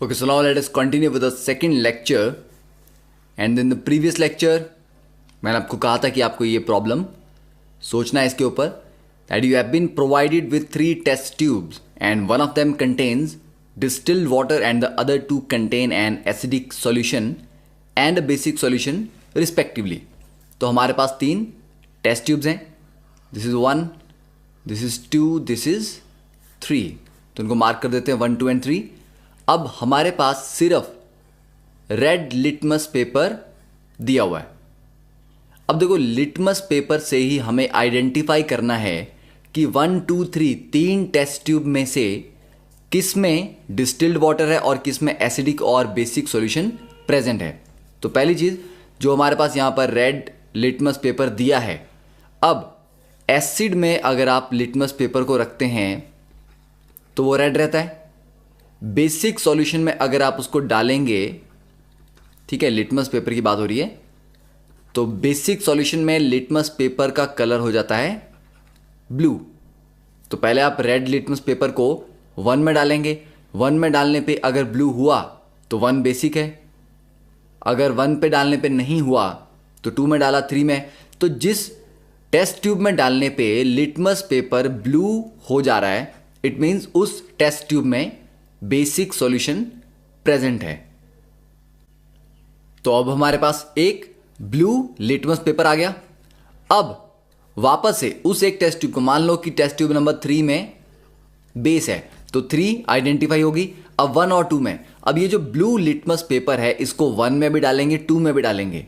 Okay, so now let us continue with the second lecture. And in the previous lecture, मैंने आपको कहा था कि आपको ये प्रॉब्लम सोचना है इसके ऊपर that you have been provided with 3 test tubes and one of them contains distilled water and the other 2 contain an acidic solution and a basic solution respectively. तो हमारे पास 3 टेस्ट ट्यूब्स हैं. This is 1, this is 2, this is 3. तो इनको mark कर देते हैं 1, 2 and 3. अब हमारे पास सिर्फ रेड लिटमस पेपर दिया हुआ है. अब देखो, लिटमस पेपर से ही हमें आइडेंटिफाई करना है कि 1, 2, 3 3 टेस्ट ट्यूब में से किस में डिस्टिल्ड वाटर है और किस में एसिडिक और बेसिक सॉल्यूशन प्रेजेंट है. तो पहली चीज़, जो हमारे पास यहाँ पर रेड लिटमस पेपर दिया है, अब एसिड में अगर आप लिटमस पेपर को रखते हैं तो वो रेड रहता है. बेसिक सॉल्यूशन में अगर आप उसको डालेंगे, ठीक है, लिटमस पेपर की बात हो रही है, तो बेसिक सॉल्यूशन में लिटमस पेपर का कलर हो जाता है ब्लू. तो पहले आप रेड लिटमस पेपर को 1 में डालेंगे. 1 में डालने पे अगर ब्लू हुआ तो 1 बेसिक है. अगर 1 पे डालने पे नहीं हुआ तो 2 में डाला, 3 में. तो जिस टेस्ट ट्यूब में डालने पे लिटमस पेपर ब्लू हो जा रहा है, इट मीन्स उस टेस्ट ट्यूब में बेसिक सॉल्यूशन प्रेजेंट है. तो अब हमारे पास एक ब्लू लिटमस पेपर आ गया. अब वापस से उस एक टेस्ट ट्यूब को, मान लो कि टेस्ट ट्यूब नंबर 3 में बेस है, तो 3 आइडेंटिफाई होगी. अब 1 और 2 में, अब ये जो ब्लू लिटमस पेपर है इसको 1 में भी डालेंगे, 2 में भी डालेंगे,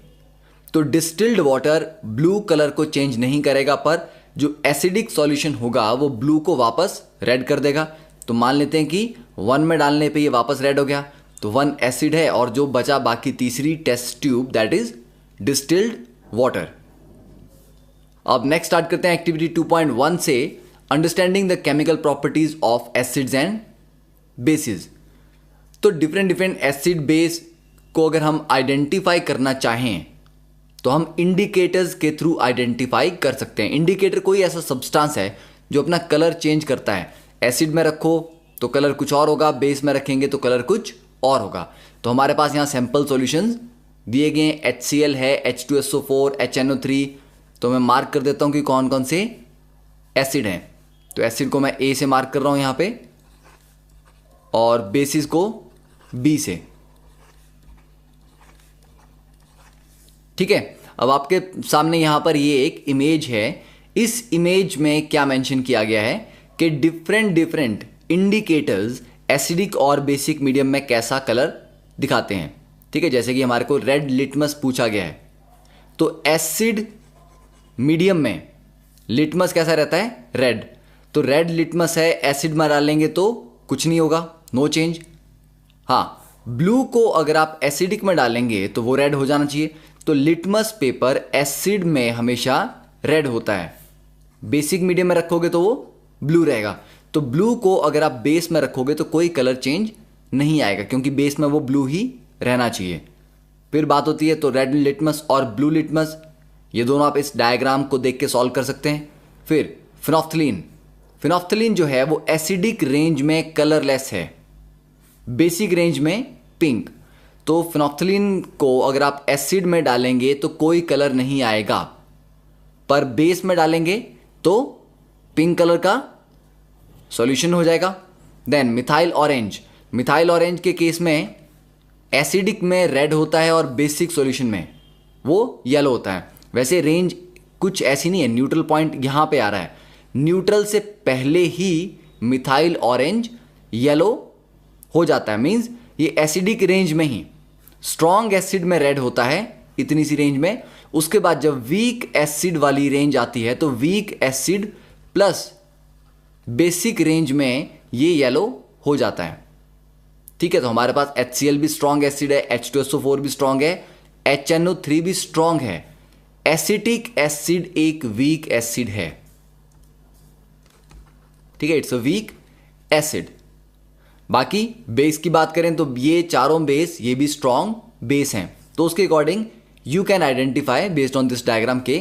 तो डिस्टिल्ड वाटर ब्लू कलर को चेंज नहीं करेगा, पर जो एसिडिक सॉल्यूशन होगा वो ब्लू को वापस रेड कर देगा. तो मान लेते हैं कि 1 में डालने पे ये वापस रेड हो गया, तो 1 एसिड है और जो बचा बाकी तीसरी test tube, that is distilled water. अब नेक्स्ट स्टार्ट करते हैं एक्टिविटी 2.1 से, understanding the chemical properties of acids and bases. तो डिफरेंट एसिड बेस को अगर हम आइडेंटिफाई करना चाहें तो हम इंडिकेटर्स के थ्रू आइडेंटिफाई कर सकते हैं. इंडिकेटर कोई ऐसा सब्सटेंस है जो अपना कलर चेंज करता है. एसिड में रखो तो कलर कुछ और होगा, बेस में रखेंगे तो कलर कुछ और होगा. तो हमारे पास यहाँ सैंपल सॉल्यूशंस दिए गए हैं. HCl है, H2SO4, HNO3. तो मैं मार्क कर देता हूँ कि कौन कौन से एसिड हैं. तो एसिड को मैं A से मार्क कर रहा हूँ यहाँ पे, और बेसिस को B से. ठीक है. अब आपके सामने यहां पर ये एक इमेज है. इस इमेज में क्या मेंशन किया गया है कि डिफरेंट इंडिकेटर्स एसिडिक और बेसिक मीडियम में कैसा कलर दिखाते हैं. ठीक है, जैसे कि हमारे को रेड लिटमस पूछा गया है, तो एसिड मीडियम में लिटमस कैसा रहता है, रेड. तो रेड लिटमस है, एसिड में डालेंगे तो कुछ नहीं होगा, नो चेंज. हाँ, ब्लू को अगर आप एसिडिक में डालेंगे तो वो रेड हो जाना चाहिए. तो लिटमस पेपर एसिड में हमेशा रेड होता है, बेसिक मीडियम में रखोगे तो वो ब्लू रहेगा. तो ब्लू को अगर आप बेस में रखोगे तो कोई कलर चेंज नहीं आएगा, क्योंकि बेस में वो ब्लू ही रहना चाहिए. फिर बात होती है तो रेड लिटमस और ब्लू लिटमस, ये दोनों आप इस डायग्राम को देख के सॉल्व कर सकते हैं. फिर फिनोफ्थलीन जो है वो एसिडिक रेंज में कलरलेस है, बेसिक रेंज में पिंक. तो फिनोफ्थलीन को अगर आप एसिड में डालेंगे तो कोई कलर नहीं आएगा, पर बेस में डालेंगे तो पिंक कलर का सॉल्यूशन हो जाएगा. देन मिथाइल ऑरेंज के केस में एसिडिक में रेड होता है और बेसिक सॉल्यूशन में वो येलो होता है. वैसे रेंज कुछ ऐसी नहीं है, न्यूट्रल पॉइंट यहां पे आ रहा है. न्यूट्रल से पहले ही मिथाइल ऑरेंज येलो हो जाता है, मींस ये एसिडिक रेंज में ही. स्ट्रॉन्ग एसिड में रेड होता है इतनी सी रेंज में. उसके बाद जब वीक एसिड वाली रेंज आती है तो weak acid plus basic range में ये येलो हो जाता है. ठीक है, तो हमारे पास HCl भी स्ट्रॉन्ग एसिड है, H2SO4 भी स्ट्रॉन्ग है, HNO3 भी स्ट्रॉन्ग है. एसिटिक एसिड एक वीक एसिड है. ठीक है, इट्स अ वीक एसिड. बाकी बेस की बात करें तो ये चारों बेस, ये भी स्ट्रॉन्ग बेस हैं. तो उसके according you can identify based on this diagram के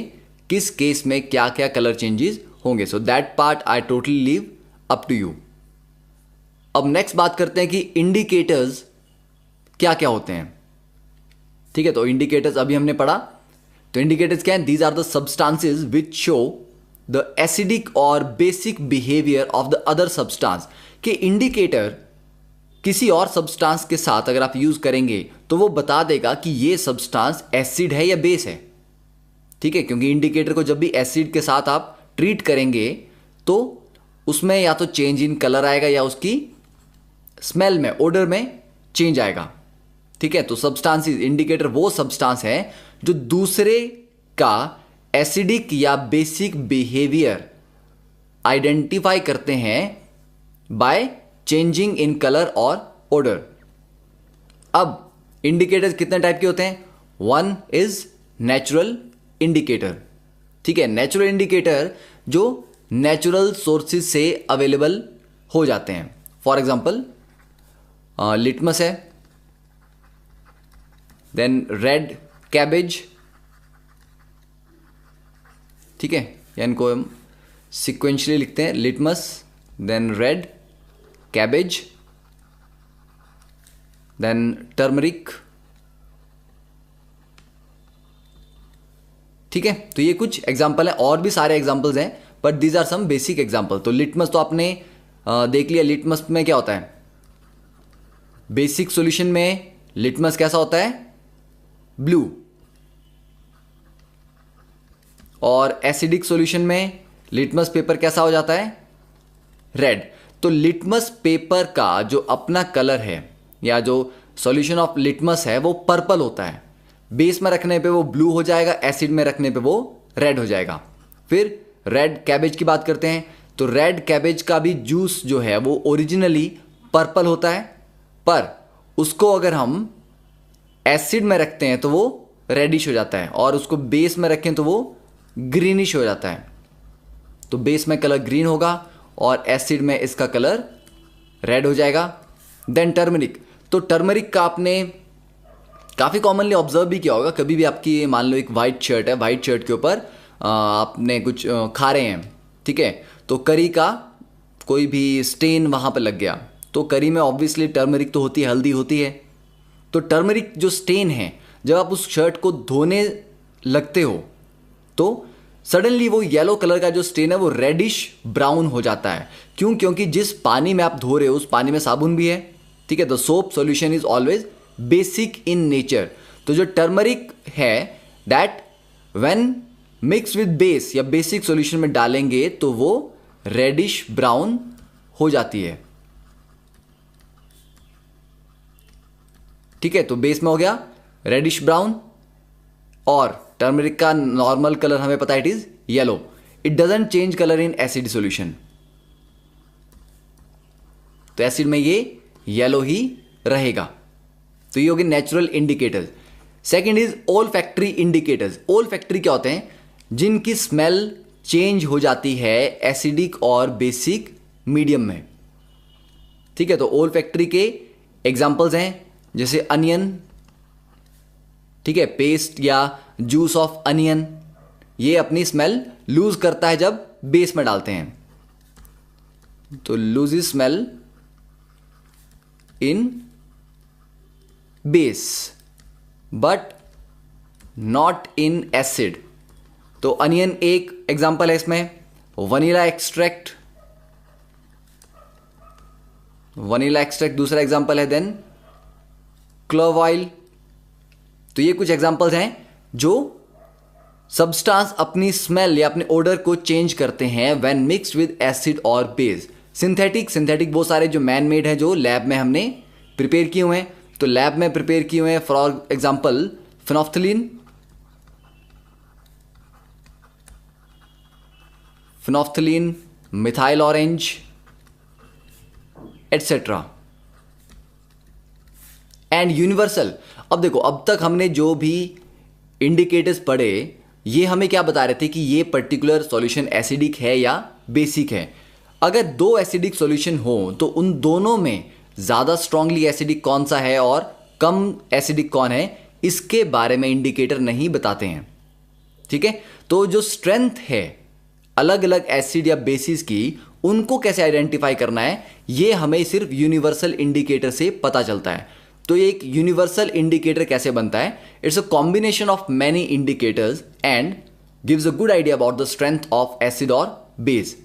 किस केस में क्या क्या कलर चेंजेस होंगे. So that part I totally leave up to you. अब नेक्स्ट बात करते हैं कि इंडिकेटर्स क्या क्या होते हैं। ठीक है, तो इंडिकेटर्स अभी हमने पढ़ा। तो इंडिकेटर्स क्या है? These are the substances which show the acidic और basic behaviour of the other substance. कि इंडिकेटर किसी और सब्सटेंस के साथ अगर आप यूज करेंगे तो वो बता देगा कि ये सब्सटेंस एसिड है या बेस है। ठीक है, क्योंकि इंडिकेटर को जब भी एसिड के साथ आप ट्रीट करेंगे तो उसमें या तो चेंज इन कलर आएगा या उसकी स्मेल में, ओडर में चेंज आएगा। ठीक है, तो सब्सटेंस इंडिकेटर वो सब्सटेंस है जो दूसरे का एसिडिक या बेसिक बिहेवियर आइडेंटिफाई करते हैं बाय चेंजिंग इन कलर और ओडर। अब इंडिकेटर्स कितने टाइप के होते हैं? One is natural indicator. ठीक है, नेचुरल इंडिकेटर जो नेचुरल सोर्सेज से अवेलेबल हो जाते हैं। फॉर एग्जांपल लिटमस है, देन रेड कैबेज। ठीक है, या इनको हम सिक्वेंशली लिखते हैं, litmus then red cabbage then turmeric. ठीक है, तो ये कुछ एग्जाम्पल है, और भी सारे एग्जाम्पल्स हैं but these are some basic example. तो लिटमस तो आपने देख लिया। लिटमस में क्या होता है? बेसिक सॉल्यूशन में लिटमस कैसा होता है? ब्लू। और एसिडिक सॉल्यूशन में लिटमस पेपर कैसा हो जाता है? रेड। तो लिटमस पेपर का जो अपना कलर है या जो सॉल्यूशन ऑफ लिटमस है वो पर्पल होता है। बेस में रखने पे वो ब्लू हो जाएगा, एसिड में रखने पे वो रेड हो जाएगा। फिर रेड कैबेज की बात करते हैं, तो रेड कैबेज का भी जूस जो है वो ओरिजिनली पर्पल होता है, पर उसको अगर हम एसिड में रखते हैं तो वो रेडिश हो जाता है, और उसको बेस में रखें तो वो ग्रीनिश हो जाता है। तो बेस में कलर ग्रीन होगा और एसिड में इसका कलर रेड हो जाएगा। Then turmeric. तो टर्मरिक का आपने काफ़ी कॉमनली ऑब्जर्व भी किया होगा। कभी भी आपकी मान लो एक वाइट शर्ट है, वाइट शर्ट के ऊपर आपने कुछ खा रहे हैं, ठीक है, तो करी का कोई भी स्टेन वहाँ पर लग गया, तो करी में ऑब्वियसली टर्मरिक तो होती है, हल्दी होती है। तो टर्मरिक जो स्टेन है, जब आप उस शर्ट को धोने लगते हो तो सडनली वो येलो कलर का जो स्टेन है वो रेडिश ब्राउन हो जाता है। क्यों? क्योंकि जिस पानी में आप धो रहे हो उस पानी में साबुन भी है। ठीक है, the soap solution is always basic in nature. तो जो टर्मरिक है that when mix with base या बेसिक सॉल्यूशन में डालेंगे तो वो रेडिश ब्राउन हो जाती है। ठीक है, तो बेस में हो गया रेडिश ब्राउन, और टर्मरिक का नॉर्मल कलर हमें पता है it is yellow. It doesn't change colour in acid solution, तो एसिड में ये येलो ही रहेगा। तो ये होगी नेचुरल इंडिकेटर्स। सेकंड इज ओल फैक्ट्री इंडिकेटर्स। ओल फैक्ट्री क्या होते हैं? जिनकी स्मेल चेंज हो जाती है एसिडिक और बेसिक मीडियम में। ठीक है, तो ओल फैक्ट्री के एग्जांपल्स हैं जैसे अनियन, ठीक है, पेस्ट या जूस ऑफ अनियन, ये अपनी स्मेल लूज करता है जब बेस में डालते हैं, तो lose smell in base but not in acid. तो अनियन एक एग्जांपल है इसमें। वनीला एक्सट्रैक्ट, वनीला एक्सट्रैक्ट दूसरा एग्जांपल है। Then clove oil. तो ये कुछ एग्जांपल्स हैं जो सब्सटेंस अपनी स्मेल या अपने ओडर को चेंज करते हैं व्हेन मिक्स्ड विद एसिड और बेस। सिंथेटिक वो सारे जो मैन मेड है जो लैब में हमने प्रिपेयर किए हुए हैं। तो लैब में प्रिपेयर किए हुए हैं for example phenolphthalein, methyl orange etcetera and universal. अब देखो, अब तक हमने जो भी इंडिकेटर्स पढ़े ये हमें क्या बता रहे थे कि ये पर्टिकुलर सॉल्यूशन एसिडिक है या बेसिक है। अगर दो एसिडिक सॉल्यूशन हो तो उन दोनों में ज़्यादा स्ट्रांगली एसिडिक कौन सा है और कम एसिडिक कौन है, इसके बारे में इंडिकेटर नहीं बताते हैं। ठीक है, तो जो स्ट्रेंथ है अलग अलग एसिड या बेसिस की, उनको कैसे आइडेंटिफाई करना है ये हमें सिर्फ यूनिवर्सल इंडिकेटर से पता चलता है। तो ये एक यूनिवर्सल इंडिकेटर कैसे बनता है? It's a combination of many indicators and gives a good idea about the strength of acid और बेस।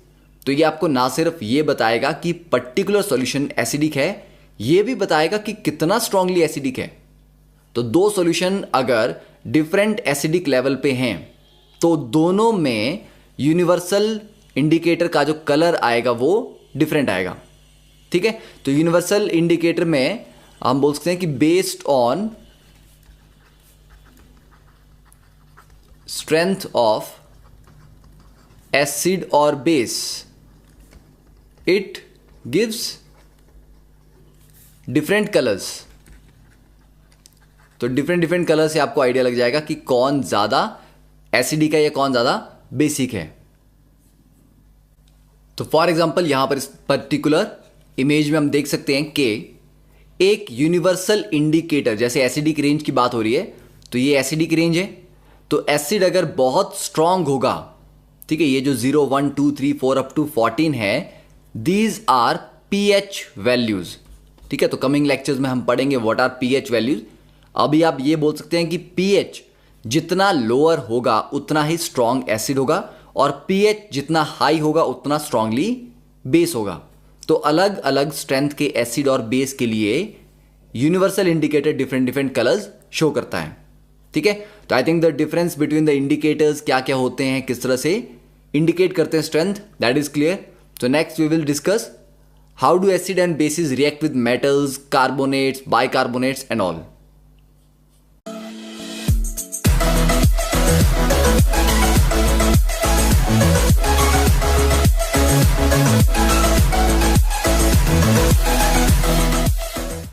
तो ये आपको ना सिर्फ ये बताएगा कि पर्टिकुलर सॉल्यूशन एसिडिक है, ये भी बताएगा कि कितना स्ट्रांगली एसिडिक है। तो दो सॉल्यूशन अगर डिफरेंट एसिडिक लेवल पे हैं तो दोनों में यूनिवर्सल इंडिकेटर का जो कलर आएगा वो डिफरेंट आएगा। ठीक है, तो यूनिवर्सल इंडिकेटर में हम बोल सकते हैं कि based on strength of acid और base it gives different colours. तो डिफरेंट कलर से आपको आइडिया लग जाएगा कि कौन ज्यादा एसिडिक है या कौन ज्यादा बेसिक है। तो फॉर एग्जांपल यहां पर इस पर्टिकुलर इमेज में हम देख सकते हैं कि एक यूनिवर्सल इंडिकेटर, जैसे एसिडिक रेंज की बात हो रही है तो ये एसिडिक रेंज है, तो एसिड अगर बहुत स्ट्रांग होगा, ठीक है, ये जो 0 1 2 3 4 अप टू 14 है, दीज आर पीएच वैल्यूज। ठीक है, तो कमिंग लेक्चर्स में हम पढ़ेंगे व्हाट आर पीएच वैल्यूज। अभी आप ये बोल सकते हैं कि पीएच जितना लोअर होगा उतना ही स्ट्रांग एसिड होगा और पीएच जितना हाई होगा उतना स्ट्रांगली बेस होगा। तो अलग अलग स्ट्रेंथ के एसिड और बेस के लिए universal indicator different colours show करता है। ठीक है, तो I think the difference between the indicators क्या क्या होते हैं, किस तरह से इंडिकेट करते हैं strength, that is clear. So next we will discuss how do acid and bases react with metals, carbonates, bicarbonates and all.